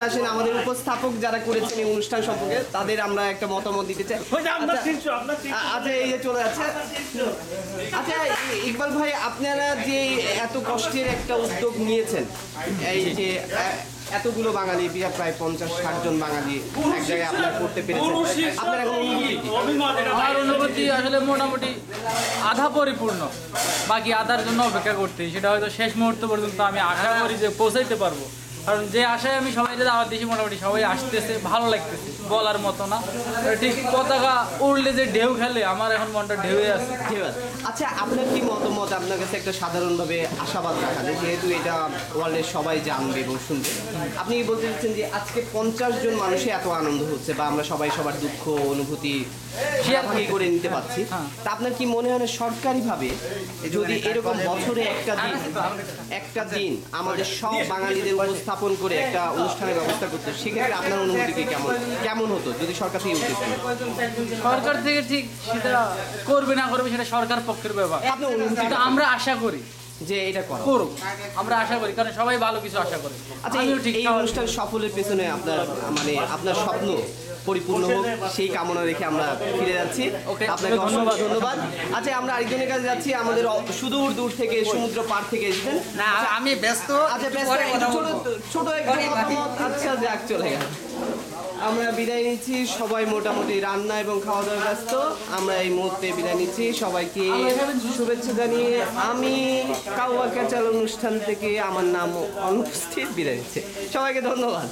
আসেন আমাদের উপস্থাপক যারা করেছেন এই অনুষ্ঠান সম্পর্কে তাদের আমরা একটা মতামত দিতে চাই। আচ্ছা এই যে চলে যাচ্ছে। আচ্ছা ইকবাল ভাই, আপনারা যে এত কষ্টের একটা উদ্যোগ নিয়েছেন, এই যে এতগুলো বাঙালি, প্রায় 50-60 জন বাঙালি এক জায়গায় আপনারা করতে পেরেছেন, আপনার এখন অনুভূতি কি? আমার অনুভূতি আসলে মোটামুটি আধা পরিপূর্ণ, বাকি আধার জন্য অপেক্ষা করতে, সেটা হয়তো শেষ মুহূর্ত পর্যন্ত আমি আশা করি যে পৌঁছাইতে পারবো। কারণ যে আশায় আমি সবাই দাওয়াত দিয়েছি, মোটামুটি সবাই আসতেছে, ভালো লাগতেছে, বলার মতো না। ঠিক পতাকা উড়লে যে ঢেউ খেলে, আমার এখন মনটা ঢেউয়ে আছে। ঠিক আছে। আচ্ছা আপনার কি মতামত, আপনার কাছে একটা সাধারণভাবে আশাবাদ রাখা যায়, যেহেতু এটা ওয়ার্ল্ডের সবাই জানবে এবং শুনবে, আপনি কি বলতে চাচ্ছেন যে আজকে 50 জন মানুষে এত আনন্দ হচ্ছে বা আমরা সবাই সবার দুঃখ অনুভূতি শেয়ার করে নিতে পারছি, তা আপনার কি মনে হয় না সরকারিভাবে যদি এরকম বছরে একটা দিন আমাদের সব বাঙালিদের উপস্থাপন করে একটা অনুষ্ঠানের ব্যবস্থা করতে, সেক্ষেত্রে আপনার অনুভূতি কি কেমন হতো যদি সরকার থেকে উঠে? সরকার থেকে ঠিক সেটা করবে না করবে সেটা সরকার পক্ষের ব্যাপার, আপনার অনুভূতি? কিন্তু আমরা আশা করি যে এটা করুক, আমরা আশা করি, কারণ সবাই ভালো কিছু আশা করে। আচ্ছা এই অনুষ্ঠান সফলের পেছনে আপনার স্বপ্ন পরিপূর্ণ হোক সেই কামনা রেখে আমরা ফিরে যাচ্ছি। আপনাকে ধন্যবাদ। আচ্ছা আমরা আরেকজনের কাছে যাচ্ছি, আমাদের সুদূর দূর থেকে সমুদ্র পার থেকে এসেছেন। না আমি ব্যস্ত। আচ্ছা ব্যস্ত, ছোট একটা মতামত। আচ্ছা যাক, চলে গেল। আমরা বিদায় নিচ্ছি, সবাই মোটামুটি রান্না এবং খাওয়া দাওয়া ব্যস্ত। আমরা এই মুহূর্তে বিদায় নিচ্ছি, সবাইকে শুভেচ্ছা জানিয়ে আমি কাউয়া ক্যাচাল অনুষ্ঠান থেকে আমার নাম অনুপস্থিত বিদায় নিচ্ছি। সবাইকে ধন্যবাদ।